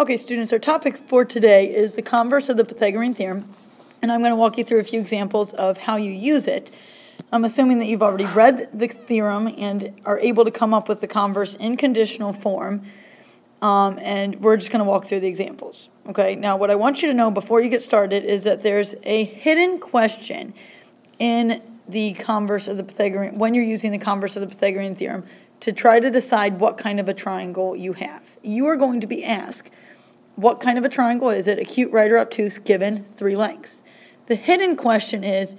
Okay, students, our topic for today is the converse of the Pythagorean theorem, and I'm going to walk you through a few examples of how you use it. I'm assuming that you've already read the theorem and are able to come up with the converse in conditional form, and we're just going to walk through the examples. Okay, now what I want you to know before you get started is that there's a hidden question in the converse of the Pythagorean, when you're using the converse of the Pythagorean theorem, to try to decide what kind of a triangle you have. You are going to be asked, what kind of a triangle is it? Acute, right, or obtuse, given three lengths. The hidden question is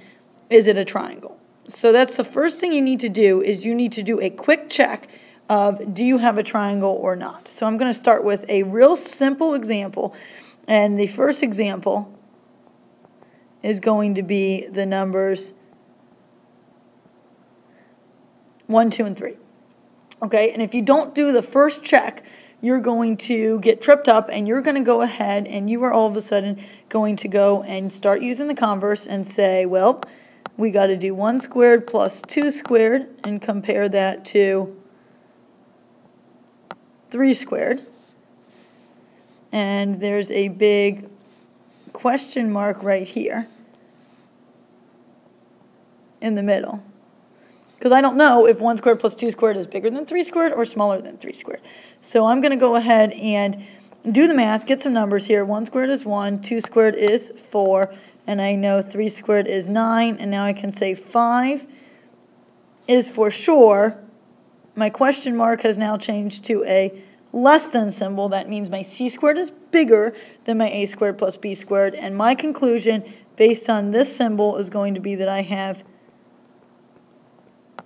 it a triangle? So that's the first thing you need to do, is you need to do a quick check of, do you have a triangle or not? So I'm going to start with a real simple example, and the first example is going to be the numbers 1, 2, and 3. Okay, and if you don't do the first check, you're going to get tripped up, and you're going to go ahead and you are all of a sudden going to go and start using the converse and say, well, we got to do 1 squared plus 2 squared and compare that to 3 squared. And there's a big question mark right here in the middle, because I don't know if 1 squared plus 2 squared is bigger than 3 squared or smaller than 3 squared. So I'm going to go ahead and do the math, get some numbers here. 1 squared is 1, 2 squared is 4, and I know 3 squared is 9, and now I can say 5 is for sure. My question mark has now changed to a less than symbol. That means my c squared is bigger than my a squared plus b squared, and my conclusion based on this symbol is going to be that I have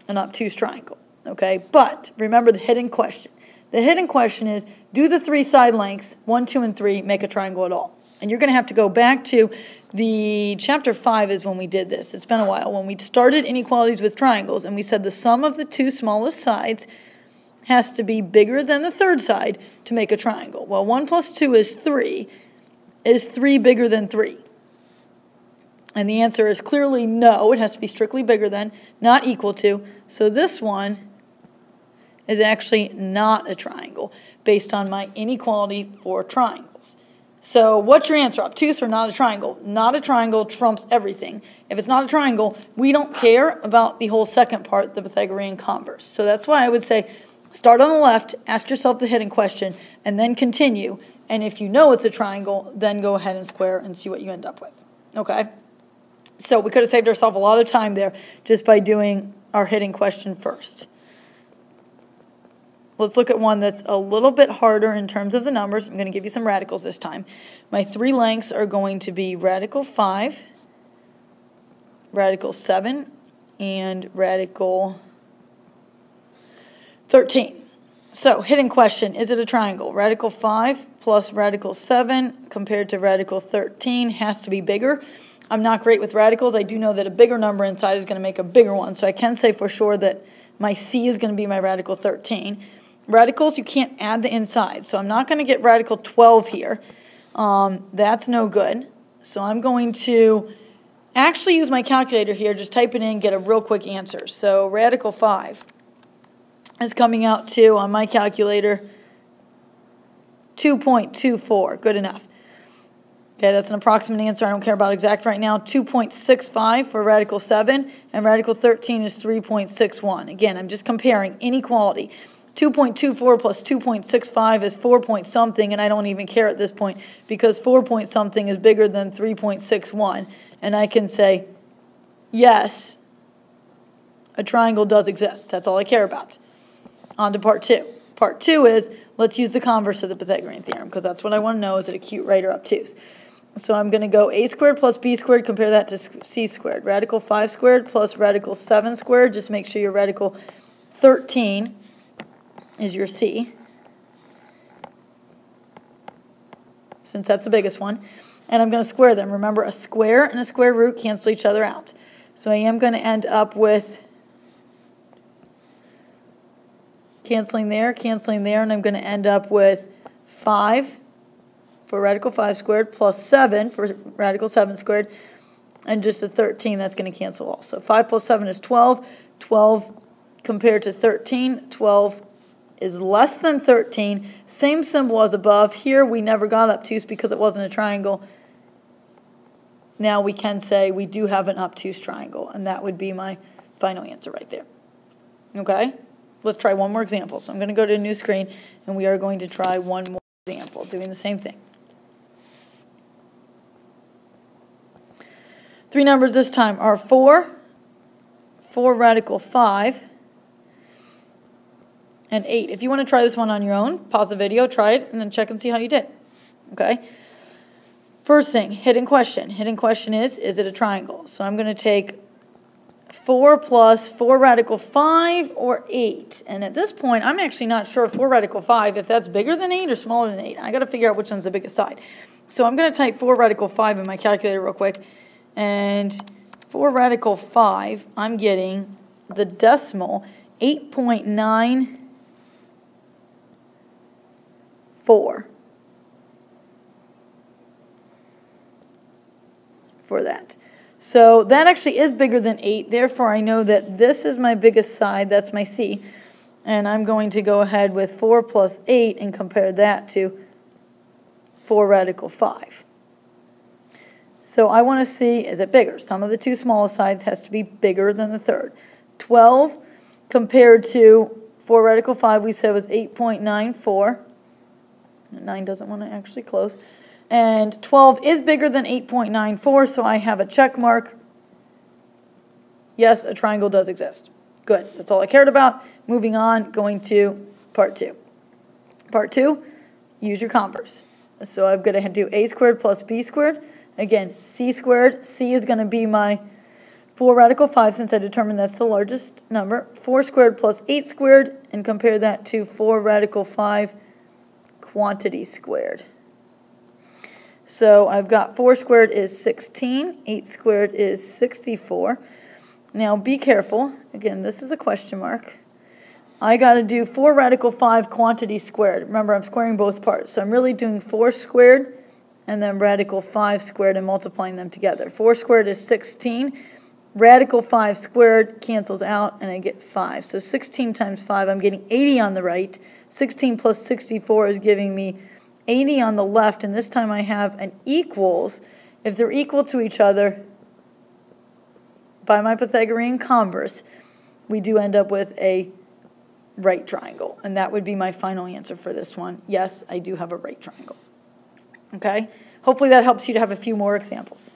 an obtuse triangle. Okay, but remember the hidden question. The hidden question is, do the three side lengths, 1, 2, and 3, make a triangle at all? And you're going to have to go back to the chapter 5 is when we did this. It's been a while. When we started inequalities with triangles, and we said the sum of the two smallest sides has to be bigger than the third side to make a triangle. Well, 1 plus 2 is 3. Is 3 bigger than 3? And the answer is clearly no. It has to be strictly bigger than, not equal to. So this one is actually not a triangle based on my inequality for triangles. So what's your answer? Obtuse or not a triangle? Not a triangle trumps everything. If it's not a triangle, we don't care about the whole second part, the Pythagorean converse. So that's why I would say start on the left, ask yourself the hidden question, and then continue. And if you know it's a triangle, then go ahead and square and see what you end up with. Okay? So we could have saved ourselves a lot of time there just by doing our hidden question first. Let's look at one that's a little bit harder in terms of the numbers. I'm going to give you some radicals this time. My three lengths are going to be radical 5, radical 7, and radical 13. So, hidden question, is it a triangle? Radical 5 plus radical 7 compared to radical 13 has to be bigger. I'm not great with radicals. I do know that a bigger number inside is going to make a bigger one. So I can say for sure that my C is going to be my radical 13. Radicals, you can't add the inside. So I'm not going to get radical 12 here. That's no good. So I'm going to actually use my calculator here. Just type it in, get a real quick answer. So radical 5 is coming out to, on my calculator, 2.24. Good enough. Okay, that's an approximate answer. I don't care about exact right now. 2.65 for radical 7, and radical 13 is 3.61. Again, I'm just comparing inequality. 2.24 plus 2.65 is 4 point something, and I don't even care at this point because 4 point something is bigger than 3.61. And I can say, yes, a triangle does exist. That's all I care about. On to part 2. Part 2 is, let's use the converse of the Pythagorean theorem, because that's what I want to know, is it acute, right, or obtuse? So I'm going to go a squared plus b squared, compare that to c squared. Radical 5 squared plus radical 7 squared. Just make sure your radical 13 is your c, since that's the biggest one. And I'm going to square them. Remember, a square and a square root cancel each other out. So I am going to end up with canceling there, and I'm going to end up with 5 for radical 5 squared plus 7 for radical 7 squared, and just a 13, that's going to cancel also. 5 plus 7 is 12. 12 compared to 13, 12 is less than 13. Same symbol as above. Here we never got obtuse because it wasn't a triangle. Now we can say we do have an obtuse triangle, and that would be my final answer right there. Okay? Let's try one more example. So I'm going to go to a new screen, and we are going to try one more example, doing the same thing. 3 numbers this time are 4, 4 radical 5, and 8. If you want to try this one on your own, pause the video, try it, and then check and see how you did. Okay? First thing, hidden question. Hidden question is it a triangle? So I'm going to take 4 plus 4 radical 5 or 8. And at this point, I'm actually not sure 4 radical 5, if that's bigger than 8 or smaller than 8. I got to figure out which one's the biggest side. So I'm going to type 4 radical 5 in my calculator real quick. And 4 radical 5, I'm getting the decimal 8.94 for that. So that actually is bigger than 8. Therefore, I know that this is my biggest side. That's my C. And I'm going to go ahead with 4 plus 8 and compare that to 4 radical 5. So I want to see, is it bigger? Some of the two smallest sides has to be bigger than the third. 12 compared to 4 radical 5, we said was 8.94. 9 doesn't want to actually close. And 12 is bigger than 8.94, so I have a check mark. Yes, a triangle does exist. Good. That's all I cared about. Moving on, going to part 2. Part 2, use your Converse. So I'm going to do a squared plus b squared. Again, c squared. C is going to be my 4 radical 5 since I determined that's the largest number. 4 squared plus 8 squared, and compare that to 4 radical 5 quantity squared. So I've got 4 squared is 16, 8 squared is 64. Now be careful. Again, this is a question mark. I got to do 4 radical 5 quantity squared. Remember, I'm squaring both parts. So I'm really doing 4 squared and then radical 5 squared and multiplying them together. 4 squared is 16. Radical 5 squared cancels out, and I get 5. So 16 times 5, I'm getting 80 on the right. 16 plus 64 is giving me 80 on the left, and this time I have an equals. If they're equal to each other, by my Pythagorean converse, we do end up with a right triangle, and that would be my final answer for this one. Yes, I do have a right triangle. Okay? Hopefully that helps you to have a few more examples.